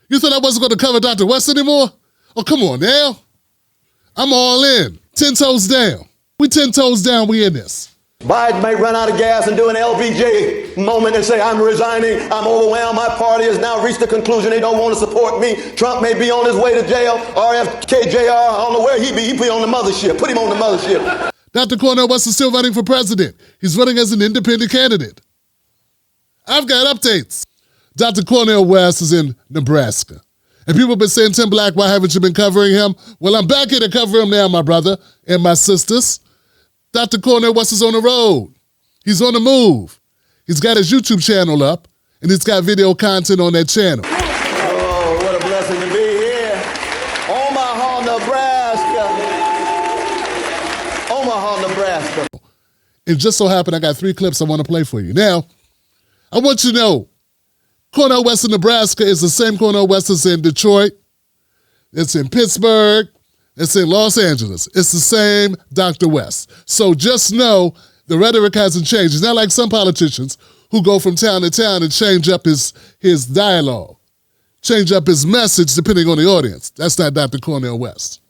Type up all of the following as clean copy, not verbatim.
You thought I wasn't going to cover Dr. West anymore? Oh, come on now. I'm all in. 10 toes down. We 10 toes down, we in this. Biden may run out of gas and do an LBJ moment and say, I'm resigning, I'm overwhelmed, my party has now reached the conclusion they don't want to support me. Trump may be on his way to jail, RFK, JR, I don't know where he be on the mothership. Put him on the mothership. Dr. Cornel West is still running for president. He's running as an independent candidate. I've got updates. Dr. Cornel West is in Nebraska. And people have been saying, Tim Black, why haven't you been covering him? Well, I'm back here to cover him now, my brother and my sisters. Dr. Cornel West is on the road. He's on the move. He's got his YouTube channel up, and he's got video content on that channel. Oh, what a blessing to be here. Omaha, Nebraska. Omaha, Nebraska. It just so happened I got 3 clips I want to play for you. Now, I want you to know, Cornel West in Nebraska is the same Cornel West that's in Detroit, it's in Pittsburgh, it's in Los Angeles. It's the same Dr. West. So just know the rhetoric hasn't changed. It's not like some politicians who go from town to town and change up his dialogue, change up his message depending on the audience. That's not Dr. Cornel West,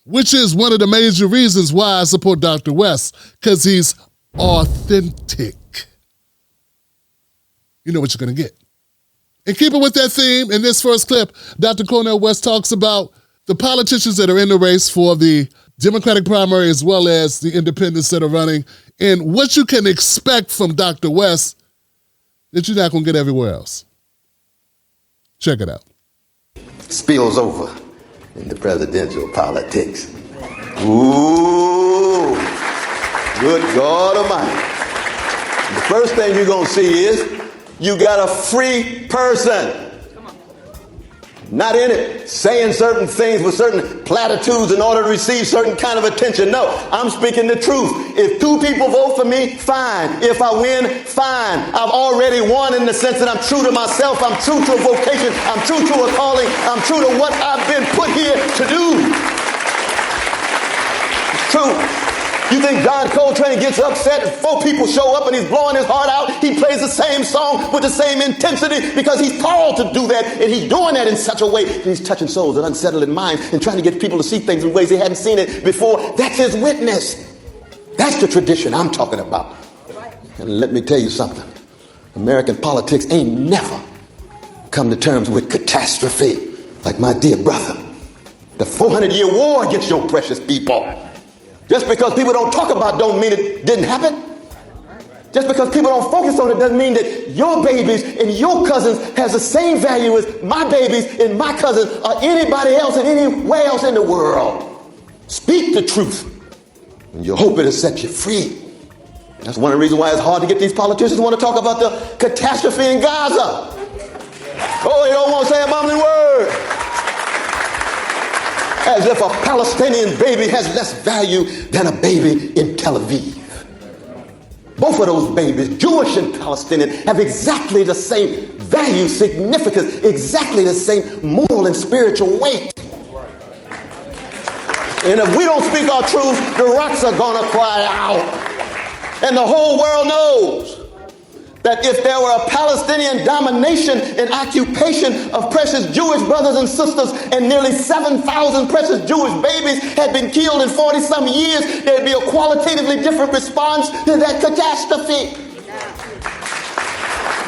which is one of the major reasons why I support Dr. West, because he's authentic. You know what you're going to get. And keep it with that theme, in this first clip, Dr. Cornel West talks about the politicians that are in the race for the Democratic primary as well as the independents that are running, and what you can expect from Dr. West that you're not going to get everywhere else. Check it out. Spills over into presidential politics. Ooh, good God Almighty. The first thing you're going to see is you got a free person. Not in it, saying certain things with certain platitudes in order to receive certain kind of attention. No, I'm speaking the truth. If 2 people vote for me, fine. If I win, fine. I've already won in the sense that I'm true to myself. I'm true to a vocation. I'm true to a calling. I'm true to what I've been put here to do. It's true. You think John Coltrane gets upset and 4 people show up and he's blowing his heart out? He plays the same song with the same intensity because he's called to do that, and he's doing that in such a way that he's touching souls and unsettling minds and trying to get people to see things in ways they hadn't seen it before. That's his witness. That's the tradition I'm talking about. And let me tell you something. American politics ain't never come to terms with catastrophe like my dear brother. The 400-year war against your precious people. Just because people don't talk about it don't mean it didn't happen. Just because people don't focus on it doesn't mean that your babies and your cousins has the same value as my babies and my cousins or anybody else and anywhere else in the world. Speak the truth, and you hope it'll set you free. That's one of the reasons why it's hard to get these politicians to want to talk about the catastrophe in Gaza. Oh, they don't want to say a mumbling word. As if a Palestinian baby has less value than a baby in Tel Aviv. Both of those babies, Jewish and Palestinian, have exactly the same value, significance, exactly the same moral and spiritual weight. And if we don't speak our truth, the rocks are going to cry out. And the whole world knows that if there were a Palestinian domination and occupation of precious Jewish brothers and sisters and nearly 7,000 precious Jewish babies had been killed in 40-some years, there'd be a qualitatively different response to that catastrophe.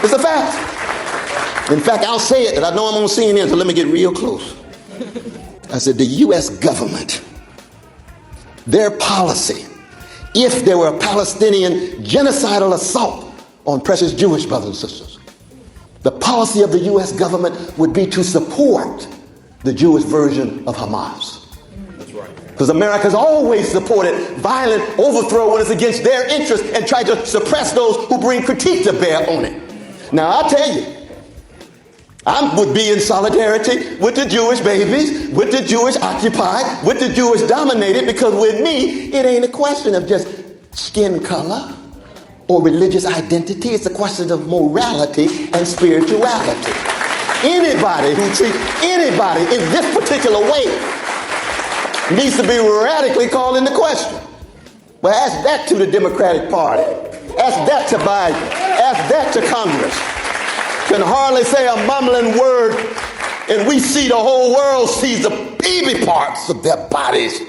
It's a fact. In fact, I'll say it, and I know I'm on CNN, so let me get real close. I said the U.S. government, their policy, if there were a Palestinian genocidal assault on precious Jewish brothers and sisters, the policy of the U.S. government would be to support the Jewish version of Hamas. That's right. Because America's always supported violent overthrow when it's against their interests and tried to suppress those who bring critique to bear on it. Now, I'll tell you, I would be in solidarity with the Jewish babies, with the Jewish occupied, with the Jewish dominated, because with me, it ain't a question of just skin color or religious identity. It's a question of morality and spirituality. Anybody who treats anybody in this particular way needs to be radically called into question. Well, ask that to the Democratic Party. Ask that to Biden. Ask that to Congress. Can hardly say a mumbling word And we see the whole world sees the baby parts of their bodies.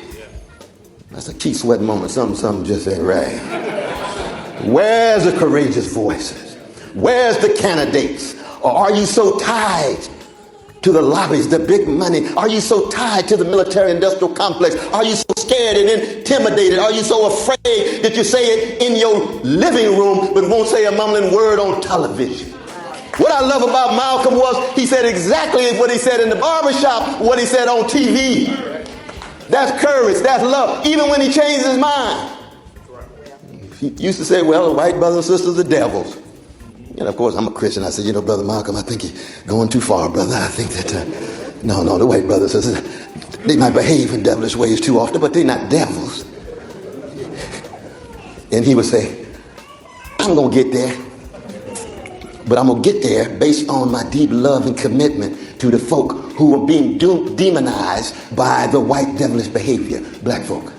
That's a key sweat moment. Something just ain't right. Where's the courageous voices? Where's the candidates? Or are you so tied to the lobbies, the big money? Are you so tied to the military-industrial complex? Are you so scared and intimidated? Are you so afraid that you say it in your living room but won't say a mumbling word on television? What I love about Malcolm was he said exactly what he said in the barbershop, what he said on TV. That's courage, that's love, even when he changed his mind. He used to say, well, the white brothers and sisters are devils. And of course, I'm a Christian. I said, Brother Malcolm, I think you're going too far, brother. I think that, no, the white brothers and sisters, they might behave in devilish ways too often, but they're not devils. And he would say, I'm going to get there, but I'm going to get there based on my deep love and commitment to the folk who are being demonized by the white devilish behavior, black folk.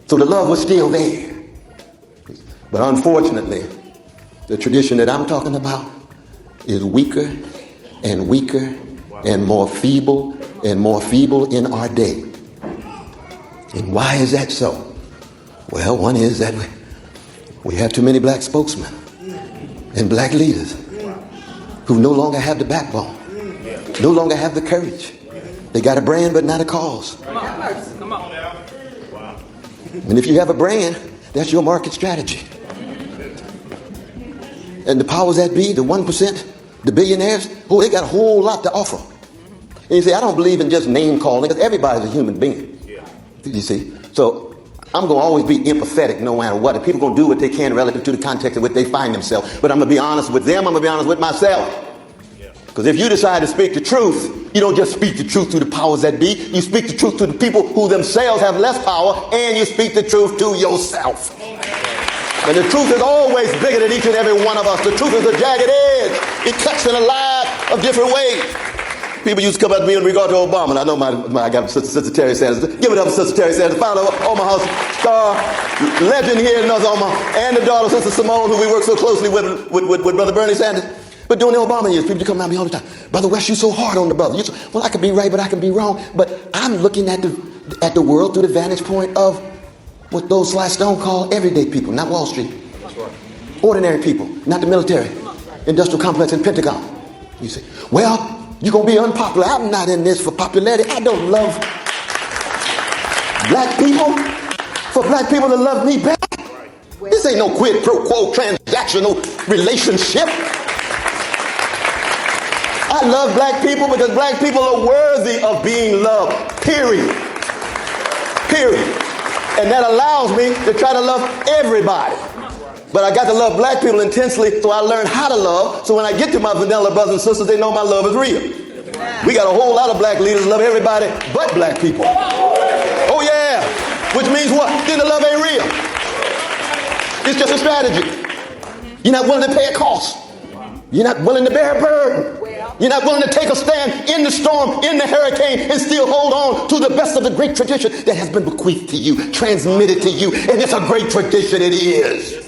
So the love was still there. But unfortunately, the tradition that I'm talking about is weaker and weaker and more feeble in our day. And why is that so? Well, one is that we have too many black spokesmen and black leaders who no longer have the backbone, no longer have the courage. They got a brand but not a cause. Come on. And if you have a brand, that's your market strategy. And the powers that be, the 1%, the billionaires, they got a whole lot to offer. And you say, I don't believe in just name calling, because everybody's a human being. You see? So I'm going to always be empathetic no matter what. And people are going to do what they can relative to the context in which they find themselves. But I'm going to be honest with them. I'm going to be honest with myself. Because if you decide to speak the truth, you don't just speak the truth to the powers that be. You speak the truth to the people who themselves have less power, and you speak the truth to yourself. And the truth is always bigger than each and every one of us. The truth is a jagged edge. It cuts in a lot of different ways. People used to come up to me in regard to Obama. And I know I got Sister Terry Sanders. Give it up for Sister Terry Sanders, founder of Omaha Star, legend here in North Omaha, and the daughter, Sister Simone, who we work so closely with Brother Bernie Sanders. But during the Obama years, people come around me all the time. Brother West, you're so hard on the brother. Well, I could be right, but I can be wrong. But I'm looking at the world through the vantage point of what those Sly Stone call everyday people, not Wall Street. Ordinary people, not the military, industrial complex, and Pentagon. You say, well, you're going to be unpopular. I'm not in this for popularity. I don't love black people for black people to love me back. This ain't no quid pro quo transactional relationship. I love black people because black people are worthy of being loved, period. And that allows me to try to love everybody. But I got to love black people intensely, so I learned how to love. So when I get to my vanilla brothers and sisters, they know my love is real. We got a whole lot of black leaders who love everybody but black people. Oh yeah. Which means what? Then the love ain't real. It's just a strategy. You're not willing to pay a cost. You're not willing to bear a burden. You're not willing to take a stand in the storm, in the hurricane, and still hold on to the best of the great tradition that has been bequeathed to you, transmitted to you. And it's a great tradition, it is.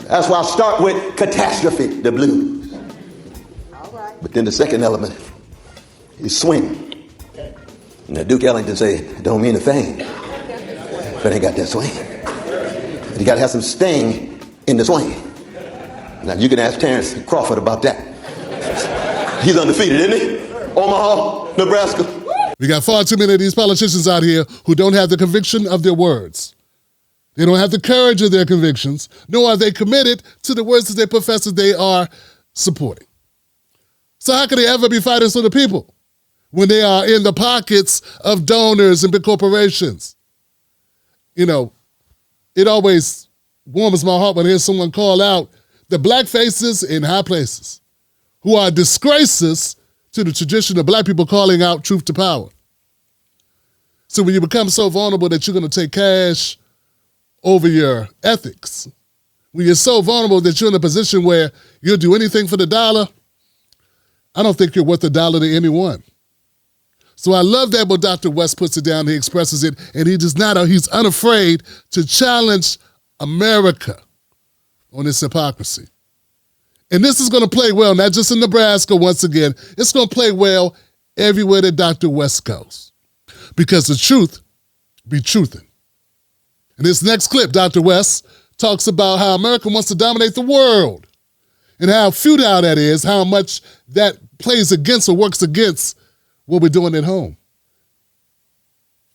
That's why I start with catastrophe, the blues. But then the second element is swing. Now Duke Ellington say, don't mean a thing if it ain't got that swing. But you got to have some sting in the swing. Now you can ask Terrence Crawford about that. He's undefeated, isn't he? Omaha, Nebraska. We got far too many of these politicians out here who don't have the conviction of their words. They don't have the courage of their convictions, nor are they committed to the words that they profess that they are supporting. So how can they ever be fighters for the people when they are in the pockets of donors and big corporations? It always warms my heart when I hear someone call out the black faces in high places who are disgraces to the tradition of black people calling out truth to power. So when you become so vulnerable that you're going to take cash over your ethics, when you're so vulnerable that you're in a position where you'll do anything for the dollar, I don't think you're worth a dollar to anyone. So I love that when Dr. West puts it down, he expresses it, and he's unafraid to challenge America on its hypocrisy. And this is going to play well, not just in Nebraska once again. It's going to play well everywhere that Dr. West goes. Because the truth be truthin'. In this next clip, Dr. West talks about how America wants to dominate the world and how futile that is, how much that plays against or works against what we're doing at home.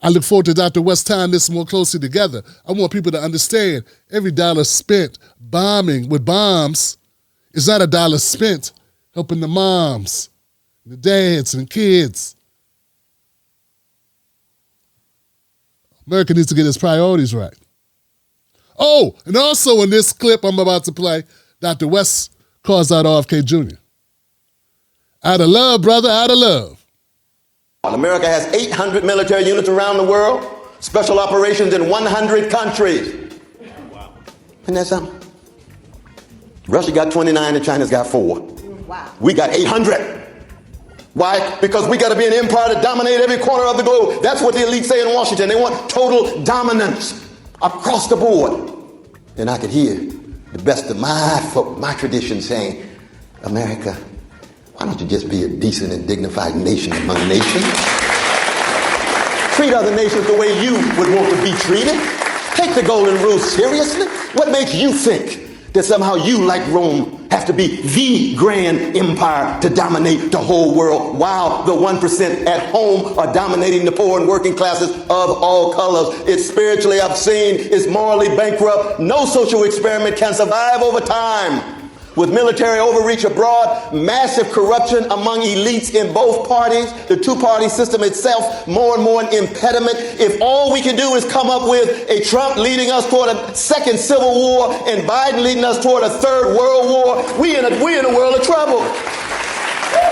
I look forward to Dr. West tying this more closely together. I want people to understand every dollar spent bombing with bombs is not a dollar spent helping the moms, the dads, and kids. America needs to get its priorities right. Oh, and also in this clip I'm about to play, Dr. West calls out RFK Jr. Out of love, brother, out of love. America has 800 military units around the world, special operations in 100 countries. Wow. Isn't that something? Russia got 29 and China's got 4. Wow. We got 800. Why? Because we got to be an empire to dominate every corner of the globe. That's what the elite say in Washington. They want total dominance across the board. And I could hear the best of my tradition saying, America, why don't you just be a decent and dignified nation among nations? Treat other nations the way you would want to be treated. Take the golden rule seriously. What makes you think that somehow you, like Rome, have to be the grand empire to dominate the whole world while the 1% at home are dominating the poor and working classes of all colors? It's spiritually obscene. It's morally bankrupt. No social experiment can survive over time. With military overreach abroad, massive corruption among elites in both parties, the two-party system itself more and more an impediment. If all we can do is come up with a Trump leading us toward a second civil war and Biden leading us toward a third world war, we in a world of trouble.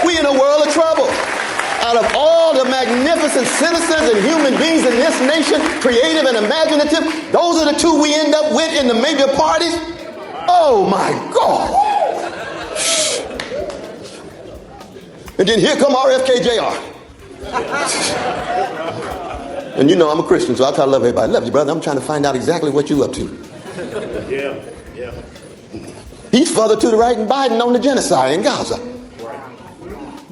We in a world of trouble. Out of all the magnificent citizens and human beings in this nation, creative and imaginative, those are the two we end up with in the major parties. Oh my God. And then here come RFK Jr. And you know I'm a Christian, so I try to love everybody. Love you, brother. I'm trying to find out exactly what you up to. Yeah. He's further to the right than Biden on the genocide in Gaza.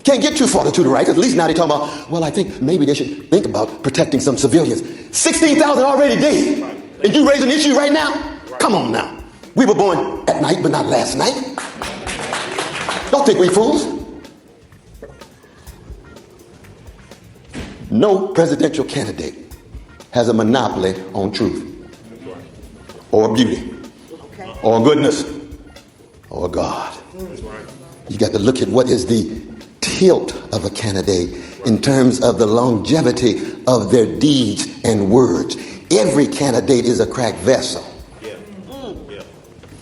Can't get too far to the right, because at least now they're talking about, well, I think maybe they should think about protecting some civilians. 16,000 already dead. And you raise an issue right now? Come on now. We were born at night, but not last night. Don't think we fools. No presidential candidate has a monopoly on truth or beauty or goodness or God. You got to look at what is the tilt of a candidate in terms of the longevity of their deeds and words. Every candidate is a cracked vessel.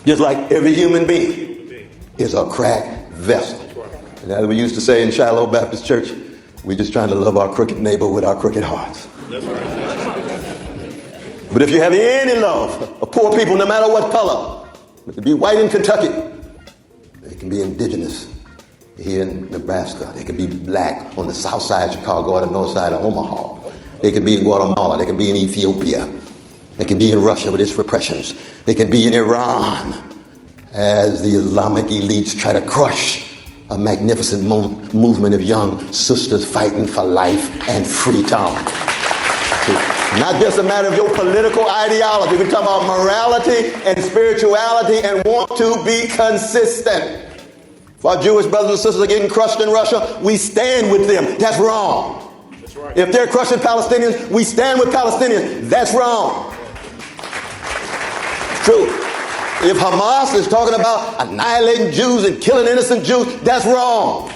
Just like every human being is a cracked vessel. And as we used to say in Shiloh Baptist Church, we're just trying to love our crooked neighbor with our crooked hearts. That's right. But if you have any love of poor people, no matter what color, they can be white in Kentucky, they can be indigenous here in Nebraska, they can be black on the south side of Chicago or the north side of Omaha, they can be in Guatemala, they can be in Ethiopia, they can be in Russia with its repressions, they can be in Iran as the Islamic elites try to crush a magnificent movement of young sisters fighting for life and freedom. Not just a matter of your political ideology. We're talking about morality and spirituality and want to be consistent. If our Jewish brothers and sisters are getting crushed in Russia, we stand with them. That's wrong. That's right. If they're crushing Palestinians, we stand with Palestinians. That's wrong. True. If Hamas is talking about annihilating Jews and killing innocent Jews, that's wrong.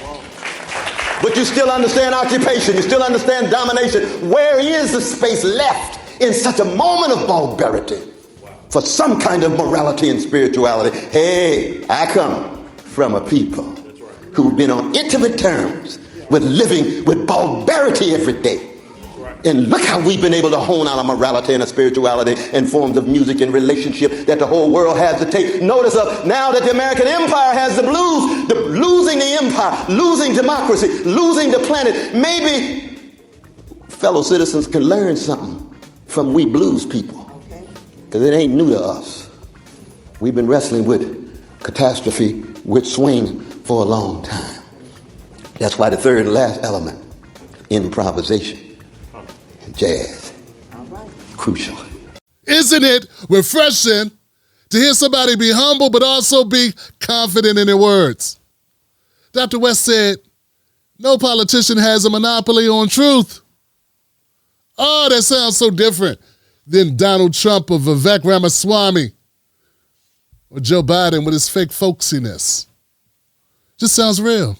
But you still understand occupation. You still understand domination. Where is the space left in such a moment of barbarity for some kind of morality and spirituality? Hey, I come from a people who've been on intimate terms with living with barbarity every day. And look how we've been able to hone out a morality and a spirituality and forms of music and relationship that the whole world has to take notice of. Now that the American empire has the blues, losing the empire, losing democracy, losing the planet, maybe fellow citizens can learn something from we blues people. Because it ain't new to us. We've been wrestling with catastrophe would swing for a long time. That's why the third and last element, improvisation and jazz, crucial. Isn't it refreshing to hear somebody be humble but also be confident in their words? Dr. West said, no politician has a monopoly on truth. Oh, that sounds so different than Donald Trump or Vivek Ramaswamy or Joe Biden with his fake folksiness. Just sounds real.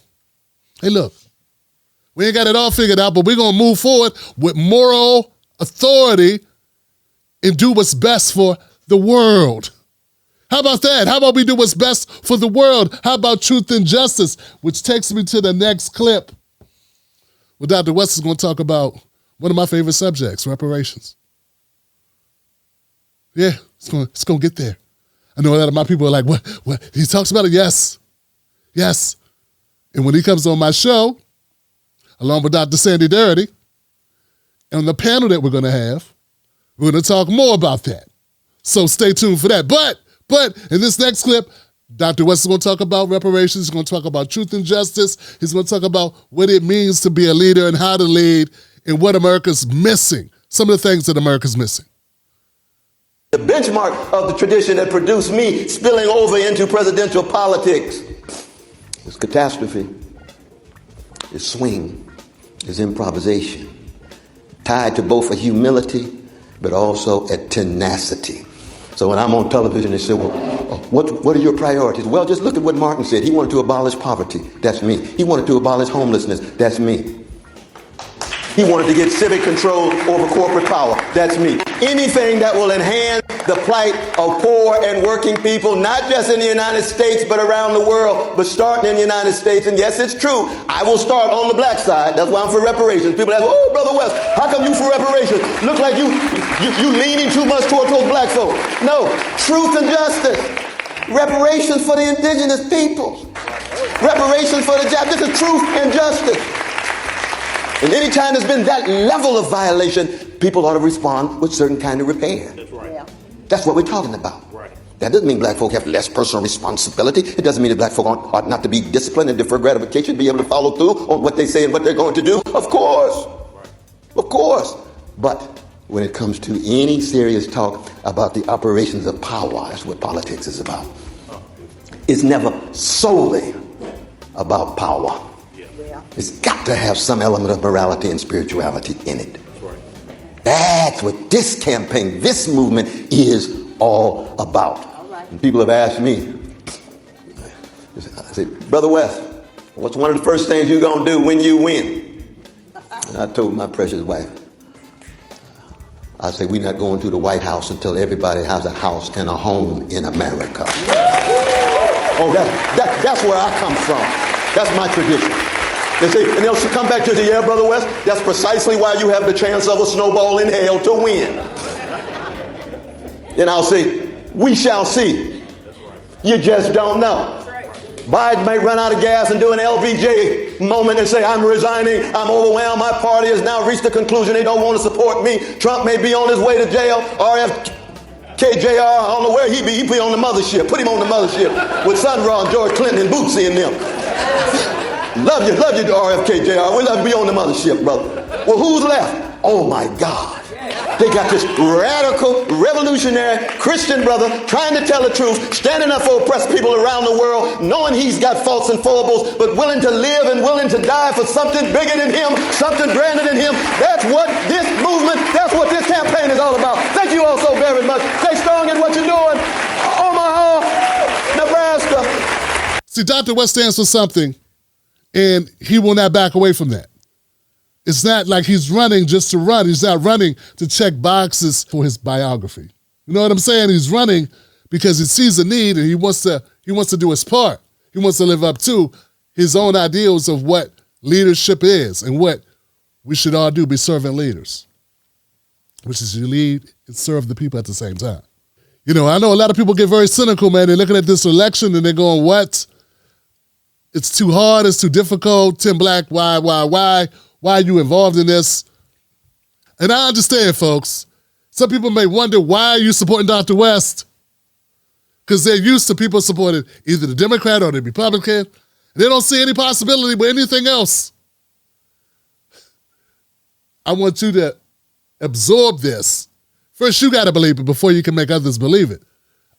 Hey, look, we ain't got it all figured out, but we're going to move forward with moral authority and do what's best for the world. How about that? How about we do what's best for the world? How about truth and justice? Which takes me to the next clip where Dr. West is going to talk about one of my favorite subjects, reparations. Yeah, it's going to get there. I know a lot of my people are like, what? He talks about it? Yes. And when he comes on my show, along with Dr. Sandy Dirty, and the panel that we're going to have, we're going to talk more about that. So stay tuned for that. But in this next clip, Dr. West is going to talk about reparations. He's going to talk about truth and justice. He's going to talk about what it means to be a leader and how to lead and what America's missing. Some of the things that America's missing. The benchmark of the tradition that produced me spilling over into presidential politics is catastrophe, is swing, is improvisation, tied to both a humility but also a tenacity. So when I'm on television, they say, well, what are your priorities? Well, just look at what Martin said. He wanted to abolish poverty. That's me. He wanted to abolish homelessness. That's me. He wanted to get civic control over corporate power. That's me. Anything that will enhance the plight of poor and working people, not just in the United States, but around the world, but starting in the United States. And yes, it's true. I will start on the black side. That's why I'm for reparations. People ask, oh, Brother West, how come you for reparations? Look like you leaning too much toward those black folks. No, truth and justice. Reparations for the indigenous peoples. Reparations for the Japanese. This is truth and justice. And anytime there's been that level of violation, people ought to respond with certain kind of repair. That's right. Yeah. That's what we're talking about. Right. That doesn't mean black folk have less personal responsibility. It doesn't mean that black folk ought not to be disciplined and defer gratification, be able to follow through on what they say and what they're going to do. Of course. Right. Of course. But when it comes to any serious talk about the operations of power, that's what politics is about. It's never solely about power. It's got to have some element of morality and spirituality in it. That's what this campaign, this movement is all about. And people have asked me, I say, Brother West, what's one of the first things you're going to do when you win? And I told my precious wife, I say, we're not going to the White House until everybody has a house and a home in America. Oh, that's where I come from. That's my tradition. They say, and they'll come back to the, yeah, Brother West, that's precisely why you have the chance of a snowball in hell to win. And I'll say, we shall see. You just don't know. Biden may run out of gas and do an LBJ moment and say, I'm resigning, I'm overwhelmed, my party has now reached the conclusion they don't want to support me. Trump may be on his way to jail. RFK Jr., I don't know where he be on the mothership. Put him on the mothership with Sun Ra and George Clinton and Bootsy and them. Love you, RFK Jr. We love to be on the mothership, brother. Well, who's left? Oh, my God. They got this radical, revolutionary Christian brother trying to tell the truth, standing up for oppressed people around the world, knowing he's got faults and foibles, but willing to live and willing to die for something bigger than him, something grander than him. That's what this movement, that's what this campaign is all about. Thank you all so very much. Stay strong in what you're doing. Omaha, Nebraska. See, Dr. West stands for something, and he will not back away from that. It's not like he's running just to run. He's not running to check boxes for his biography. You know what I'm saying? He's running because he sees a need and he wants to do his part. He wants to live up to his own ideals of what leadership is and what we should all do, be servant leaders, which is you lead and serve the people at the same time. You know, I know a lot of people get very cynical, man. They're looking at this election and they're going, what? It's too hard. It's too difficult. Tim Black, why? Why are you involved in this? And I understand, folks. Some people may wonder, why are you supporting Dr. West? because they're used to people supporting either the Democrat or the Republican. They don't see any possibility with anything else. I want you to absorb this. First, you got to believe it before you can make others believe it.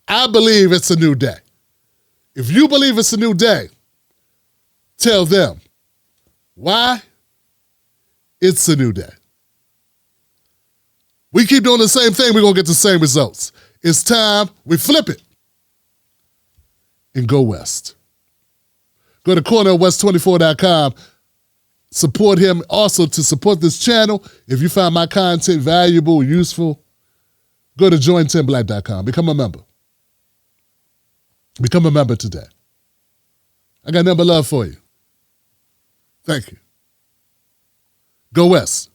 I believe it's a new day. If you believe it's a new day, tell them why it's a new day. We keep doing the same thing, we're going to get the same results. It's time we flip it and go west. Go to CornelWest24.com. Support him. Also, to support this channel, if you find my content valuable, useful, go to join10black.com. Become a member. Become a member today. I got nothing but love for you. Thank you. Go West.